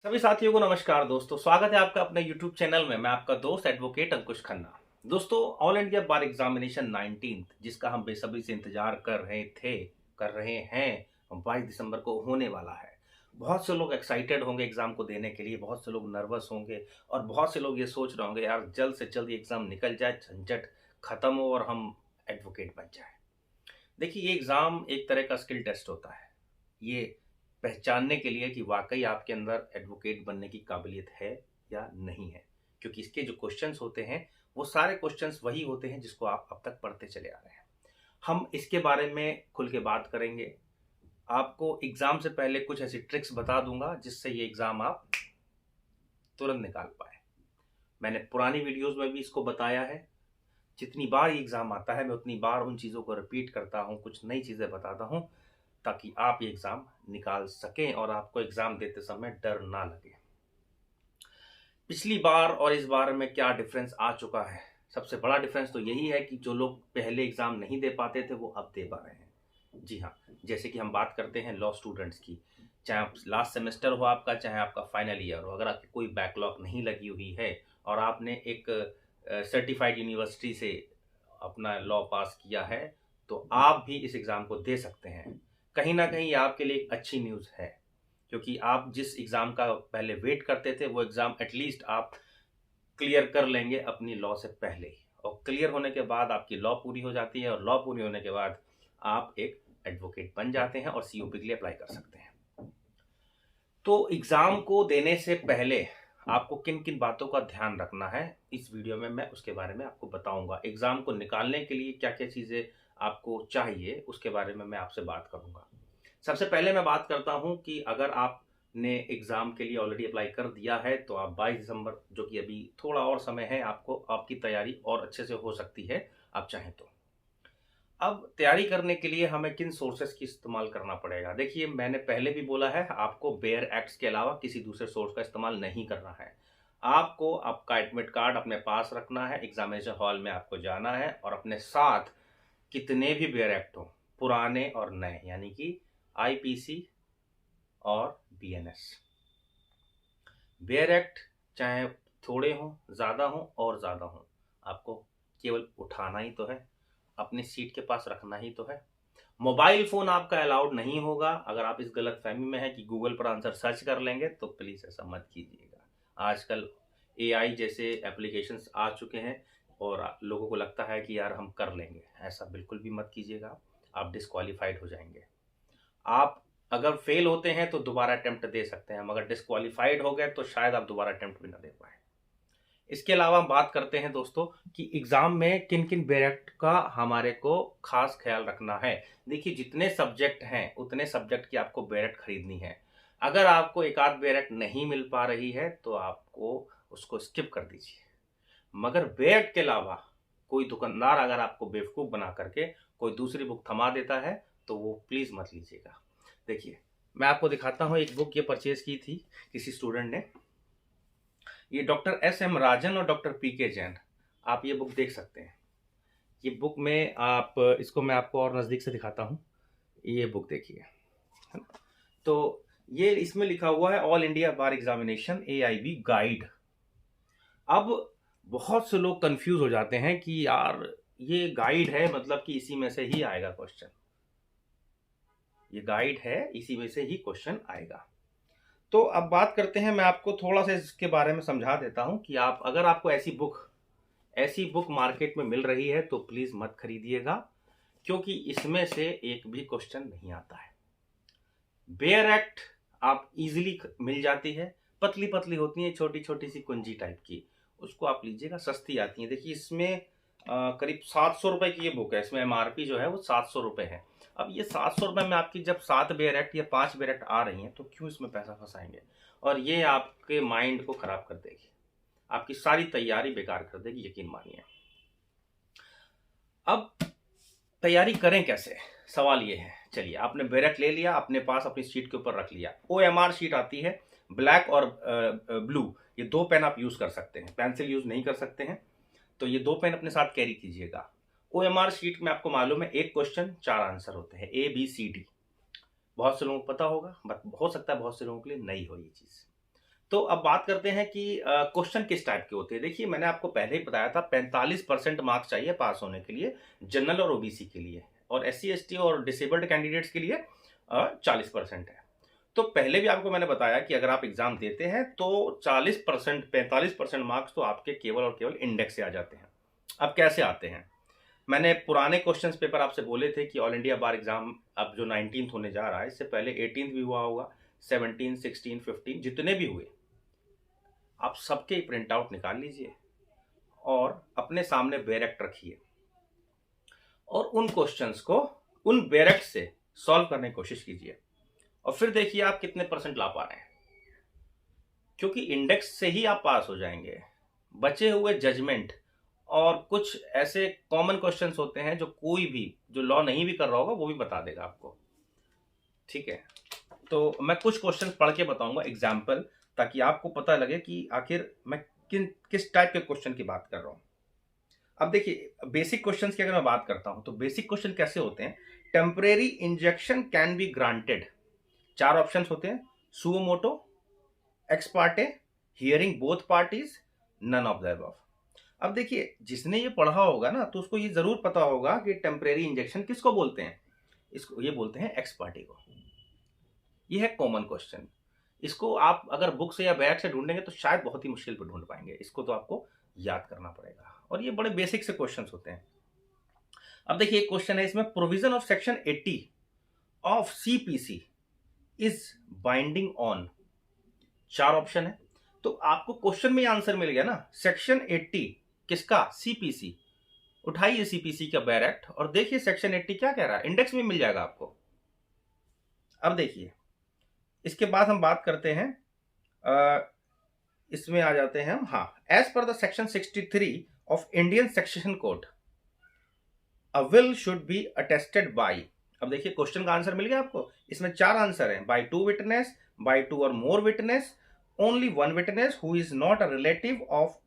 सभी साथियों को नमस्कार दोस्तों, स्वागत है आपका अपने YouTube चैनल में। मैं आपका दोस्त एडवोकेट अंकुश खन्ना। दोस्तों, ऑल इंडिया बार एग्जामिनेशन 19 जिसका हम बेसब्री से इंतजार कर रहे हैं 22 दिसंबर को होने वाला है। बहुत से लोग एक्साइटेड होंगे एग्जाम को देने के लिए, बहुत से लोग नर्वस होंगे और बहुत से लोग ये सोच रहे होंगे यार जल्द से जल्द ये एग्जाम निकल जाए, झंझट खत्म हो और हम एडवोकेट बन जाए। देखिए, ये एग्जाम एक तरह का स्किल टेस्ट होता है। ये पहचानने के लिए कि वाकई आपके अंदर एडवोकेट बनने की काबिलियत है या नहीं है, क्योंकि इसके जो क्वेश्चंस होते हैं वो सारे क्वेश्चंस वही होते हैं जिसको आप अब तक पढ़ते चले आ रहे हैं। हम इसके बारे में खुल के बात करेंगे। आपको एग्जाम से पहले कुछ ऐसी ट्रिक्स बता दूंगा जिससे ये एग्जाम आप तुरंत निकाल पाए। मैंने पुरानी वीडियोस में भी इसको बताया है। जितनी बार ये एग्जाम आता है मैं उतनी बार उन चीज़ों को रिपीट करता हूँ, कुछ नई चीज़ें बताता हूँ ताकि आप ये एग्ज़ाम निकाल सकें और आपको एग्ज़ाम देते समय डर ना लगे। पिछली बार और इस बार में क्या डिफरेंस आ चुका है? सबसे बड़ा डिफरेंस तो यही है कि जो लोग पहले एग्ज़ाम नहीं दे पाते थे वो अब दे पा रहे हैं। जी हाँ, जैसे कि हम बात करते हैं लॉ स्टूडेंट्स की। चाहे लास्ट सेमेस्टर हो आपका, चाहे आपका फाइनल ईयर हो, अगर आपकी कोई बैकलॉग नहीं लगी हुई है और आपने एक सर्टिफाइड यूनिवर्सिटी से अपना लॉ पास किया है तो आप भी इस एग्ज़ाम को दे सकते हैं। कहीं ना कहीं ये आपके लिए एक अच्छी न्यूज़ है, क्योंकि आप जिस एग्ज़ाम का पहले वेट करते थे वो एग्ज़ाम एटलीस्ट आप क्लियर कर लेंगे अपनी लॉ से पहले ही, और क्लियर होने के बाद आपकी लॉ पूरी हो जाती है और लॉ पूरी होने के बाद आप एक एडवोकेट बन जाते हैं और सीओपी के लिए अप्लाई कर सकते हैं। तो एग्ज़ाम को देने से पहले आपको किन किन बातों का ध्यान रखना है, इस वीडियो में मैं उसके बारे में आपको बताऊंगा। एग्ज़ाम को निकालने के लिए क्या क्या चीज़ें आपको चाहिए उसके बारे में मैं आपसे बात करूंगा। सबसे पहले मैं बात करता हूं कि अगर आपने एग्ज़ाम के लिए ऑलरेडी अप्लाई कर दिया है तो आप 22 दिसंबर, जो कि अभी थोड़ा और समय है, आपको आपकी तैयारी और अच्छे से हो सकती है आप चाहें तो। अब तैयारी करने के लिए हमें किन सोर्सेस की इस्तेमाल करना पड़ेगा? देखिए, मैंने पहले भी बोला है, आपको बेयर एक्ट्स के अलावा किसी दूसरे सोर्स का इस्तेमाल नहीं करना है। आपको आपका एडमिट कार्ड अपने पास रखना है, एग्जामिनेशन हॉल में आपको जाना है और अपने साथ कितने भी बेयर एक्ट हो, पुराने और नए, यानी कि आईपीसी और बीएनएस, बेयर एक्ट चाहे थोड़े हों, ज़्यादा हों और ज़्यादा हों, आपको केवल उठाना ही तो है, अपनी सीट के पास रखना ही तो है। मोबाइल फ़ोन आपका अलाउड नहीं होगा। अगर आप इस गलतफहमी में हैं कि गूगल पर आंसर सर्च कर लेंगे तो प्लीज़ ऐसा मत कीजिएगा। आजकल एआई जैसे एप्लीकेशंस आ चुके हैं और लोगों को लगता है कि यार हम कर लेंगे, ऐसा बिल्कुल भी मत कीजिएगा। आप डिस्क्वालीफाइड हो जाएंगे। आप अगर फेल होते हैं तो दोबारा अटेम्प्ट दे सकते हैं, मगर डिस्क्वालीफाइड हो गए तो शायद आप दोबारा अटेम्प्ट भी ना दे पाए। इसके अलावा हम बात करते हैं दोस्तों कि एग्जाम में किन किन बेरेक्ट का हमारे को खास ख्याल रखना है। देखिए, जितने सब्जेक्ट हैं उतने सब्जेक्ट की आपको बेरेक्ट खरीदनी है। अगर आपको एक आध बेरेक्ट नहीं मिल पा रही है तो आपको उसको स्किप कर दीजिए, मगर बेरेक्ट के अलावा कोई दुकानदार अगर आपको बेवकूफ़ बना करके कोई दूसरी बुक थमा देता है तो वो प्लीज़ मत लीजिएगा। देखिए, मैं आपको दिखाता हूँ, एक बुक ये परचेज की थी किसी स्टूडेंट ने। ये डॉक्टर एस एम राजन और डॉक्टर पी के जैन, आप ये बुक देख सकते हैं। ये बुक में आप, इसको मैं आपको और नज़दीक से दिखाता हूँ। ये बुक देखिए, है ना? तो ये इसमें लिखा हुआ है ऑल इंडिया बार एग्जामिनेशन एआईबी गाइड। अब बहुत से लोग कंफ्यूज हो जाते हैं कि यार ये गाइड है, मतलब कि इसी में से ही आएगा क्वेश्चन। ये गाइड है, इसी में से ही क्वेश्चन आएगा। तो अब बात करते हैं, मैं आपको थोड़ा सा इसके बारे में समझा देता हूं कि आप, अगर आपको ऐसी बुक मार्केट में मिल रही है तो प्लीज मत खरीदिएगा, क्योंकि इसमें से एक भी क्वेश्चन नहीं आता है। बेयर एक्ट आप इजीली मिल जाती है, पतली पतली होती है, छोटी छोटी सी कुंजी टाइप की, उसको आप लीजिएगा, सस्ती आती है। देखिए, इसमें करीब 700 रुपए की ये बुक है, इसमें एमआरपी जो है वो 700 रुपए है। अब ये 700 रुपए में आपकी जब 7 बेयर एक्ट या 5 बेयर एक्ट आ रही हैं तो क्यों इसमें पैसा फंसाएंगे, और ये आपके माइंड को खराब कर देगी, आपकी सारी तैयारी बेकार कर देगी, यकीन मानिए। अब तैयारी करें कैसे, सवाल ये है। चलिए, आपने बेरेक्ट ले लिया, अपने पास अपनी शीट के ऊपर रख लिया। ओएमआर शीट आती है, ब्लैक और ब्लू, ये दो पेन आप यूज कर सकते हैं, पेंसिल यूज नहीं कर सकते हैं, तो ये दो पेन अपने साथ कैरी कीजिएगा। ओएमआर शीट में आपको मालूम है एक क्वेश्चन 4 आंसर होते हैं, ए बी सी डी। बहुत से लोगों को पता होगा, बट हो सकता है बहुत से लोगों के लिए नहीं हो ये चीज। तो अब बात करते हैं कि क्वेश्चन किस टाइप के होते हैं। देखिए, मैंने आपको पहले ही बताया था 45% मार्क्स चाहिए पास होने के लिए, जनरल और ओबीसी के लिए, और एससी एसटी और डिसेबल्ड कैंडिडेट्स के लिए 40% है। तो पहले भी आपको मैंने बताया कि अगर आप एग्जाम देते हैं तो 40% 45% मार्क्स तो आपके केवल और केवल इंडेक्स से आ जाते हैं। अब कैसे आते हैं, मैंने पुराने क्वेश्चंस पेपर आपसे बोले थे कि ऑल इंडिया बार एग्जाम अब जो 19th होने जा रहा है, इससे पहले 18th भी हुआ होगा, 17, 16, 15 जितने भी हुए, आप सबके प्रिंट आउट निकाल लीजिए और अपने सामने बैरेक्ट रखिए और उन क्वेश्चंस को उन बैरेक्ट से सॉल्व करने की कोशिश कीजिए और फिर देखिए आप कितने परसेंट ला पा रहे हैं, क्योंकि इंडेक्स से ही आप पास हो जाएंगे। बचे हुए जजमेंट और कुछ ऐसे कॉमन क्वेश्चंस होते हैं जो कोई भी जो लॉ नहीं भी कर रहा होगा वो भी बता देगा आपको। ठीक है, तो मैं कुछ क्वेश्चन पढ़ के बताऊंगा एग्जाम्पल, ताकि आपको पता लगे कि आखिर मैं किस टाइप के क्वेश्चन की बात कर रहा हूं। अब देखिए, बेसिक क्वेश्चंस की अगर मैं बात करता हूं तो बेसिक क्वेश्चन कैसे होते हैं। Temporary injunction can be granted, 4 options होते हैं, suo moto, ex parte, hearing both parties, none of the above. अब देखिए, जिसने ये पढ़ा होगा ना तो उसको ये जरूर पता होगा कि टेम्परेरी इंजेक्शन किसको बोलते हैं। इसको ये बोलते हैं एक्स पार्टी को। ये है कॉमन क्वेश्चन। इसको आप अगर बुक से या बैग से ढूंढेंगे तो शायद बहुत ही मुश्किल पर ढूंढ पाएंगे, इसको तो आपको याद करना पड़ेगा और ये बड़े बेसिक से क्वेश्चन होते हैं। अब देखिए, एक क्वेश्चन है इसमें, provision of section 80 of CPC is binding on, 4 option है, तो आपको क्वेश्चन में आंसर मिल गया ना। सेक्शन 80 किसका, सीपीसी, उठाइए सीपीसी का बैरेक्ट और देखिए सेक्शन 80 क्या कह रहा है, इंडेक्स में मिल जाएगा आपको। अब देखिए, इसके बाद हम बात करते हैं, इसमें आ जाते हैं हम, हाँ, as per the section 63 of Indian section code a will should be attested by. अब देखिए, क्वेश्चन का आंसर मिल गया आपको। इसमें 4 आंसर हैं, बाई 2 विटनेस, बाई 2 और more witness, only 1 witness who is not a relative of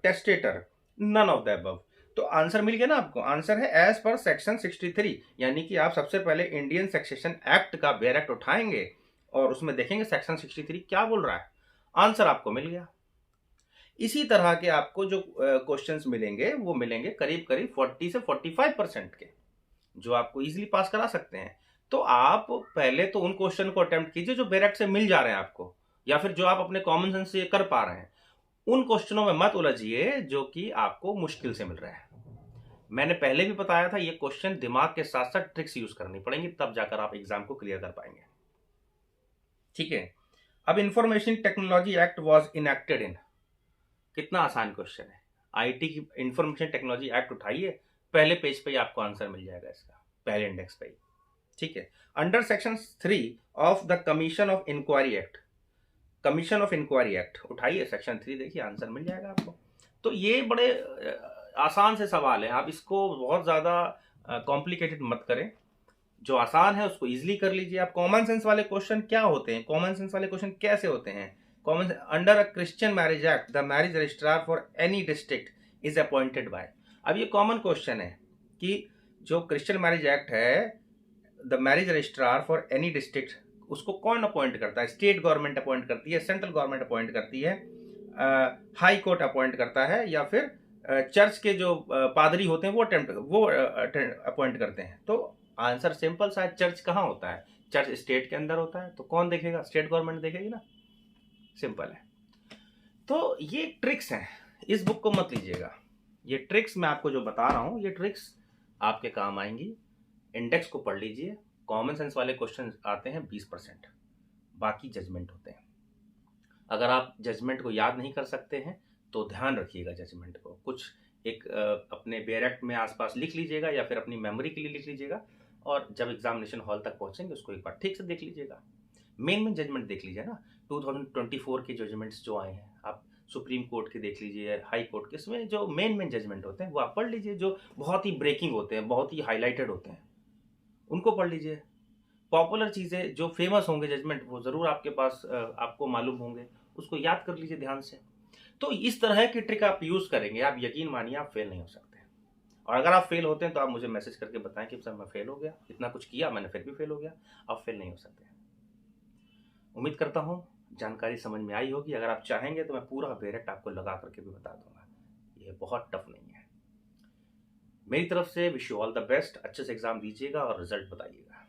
testator, none of the above. तो आंसर मिल गया ना आपको। आंसर है एज पर सेक्शन 63, यानी कि आप सबसे पहले इंडियन सक्सेशन एक्ट का बैरेक्ट उठाएंगे और उसमें देखेंगे सेक्शन 63 क्या बोल रहा है, आंसर आपको मिल गया। इसी तरह के आपको जो क्वेश्चंस मिलेंगे वो मिलेंगे करीब करीब 40 से 45% के, जो आपको इजीली पास करा सकते हैं। तो आप पहले तो उन क्वेश्चन को अटेम्प्ट कीजिए जो डायरेक्ट से मिल जा रहे हैं आपको, या फिर जो आप अपने कॉमन सेंस से कर पा रहे हैं। उन क्वेश्चनों में मत उलझिए जो कि आपको मुश्किल से मिल रहे हैं। मैंने पहले भी बताया था, ये क्वेश्चन दिमाग के साथ साथ ट्रिक्स यूज करनी पड़ेंगी, तब जाकर आप एग्जाम को क्लियर कर पाएंगे। ठीक है, अब information technology act was enacted इन, कितना आसान क्वेश्चन है। आईटी की इंफॉर्मेशन टेक्नोलॉजी एक्ट उठाइए, पहले पेज पे ही आपको आंसर मिल जाएगा इसका, पहले इंडेक्स पे ही। ठीक है, under section 3 of the commission of inquiry act, commission of inquiry act उठाइए, सेक्शन 3 देखिए, आंसर मिल जाएगा आपको। तो ये बड़े आसान से सवाल है, आप इसको बहुत ज्यादा कॉम्प्लिकेटेड मत करें, जो आसान है उसको इजीली कर लीजिए। आप कॉमन सेंस वाले क्वेश्चन क्या होते हैं, कॉमन सेंस वाले क्वेश्चन कैसे होते हैं। Common, under a Christian marriage act the marriage registrar for any district is appointed by. अब ये कॉमन क्वेश्चन है कि जो क्रिश्चियन मैरिज एक्ट है, the marriage registrar for any district, उसको कौन अपॉइंट करता है, स्टेट गवर्नमेंट अपॉइंट करती है, सेंट्रल गवर्नमेंट अपॉइंट करती है, हाई कोर्ट अपॉइंट करता है, या फिर चर्च के जो पादरी होते हैं वो अपॉइंट करते हैं। तो आंसर सिंपल सा है, चर्च कहाँ होता है, चर्च स्टेट के अंदर होता है, तो कौन देखेगा, स्टेट गवर्नमेंट देखेगी ना, सिंपल है। तो ये ट्रिक्स हैं, इस बुक को मत लीजिएगा, ये ट्रिक्स मैं आपको जो बता रहा हूं ये ट्रिक्स आपके काम आएंगी। इंडेक्स को पढ़ लीजिए, कॉमन सेंस वाले क्वेश्चन आते हैं 20%, बाकी जजमेंट होते हैं। अगर आप जजमेंट को याद नहीं कर सकते हैं तो ध्यान रखिएगा जजमेंट को, कुछ एक अपने बैरेक्ट में आसपास लिख लीजिएगा या फिर अपनी मेमोरी के लिए लिख लीजिएगा, और जब एग्जामिनेशन हॉल तक पहुंचेंगे उसको एक बार ठीक से देख लीजिएगा। मेन जजमेंट देख लीजिए ना, 2024 के जजमेंट्स जो आए हैं, आप सुप्रीम कोर्ट के देख लीजिए, हाई कोर्ट के, इसमें जो मेन जजमेंट होते हैं वो आप पढ़ लीजिए, जो बहुत ही ब्रेकिंग होते हैं, बहुत ही हाईलाइटेड होते हैं, उनको पढ़ लीजिए। पॉपुलर चीज़ें जो फेमस होंगे जजमेंट वो ज़रूर आपके पास आपको मालूम होंगे, उसको याद कर लीजिए ध्यान से। तो इस तरह की ट्रिक आप यूज़ करेंगे, आप यकीन मानिए आप फेल नहीं हो सकते। और अगर आप फेल होते हैं तो आप मुझे मैसेज करके बताएं कि सर मैं फेल हो गया, इतना कुछ किया मैंने फिर भी फेल हो गया, आप फेल नहीं हो सकते। उम्मीद करता हूँ जानकारी समझ में आई होगी। अगर आप चाहेंगे तो मैं पूरा बेरेट आपको लगा करके भी बता दूंगा, ये बहुत टफ नहीं है। मेरी तरफ से wish you all the best, अच्छे से एग्जाम दीजिएगा और रिजल्ट बताइएगा।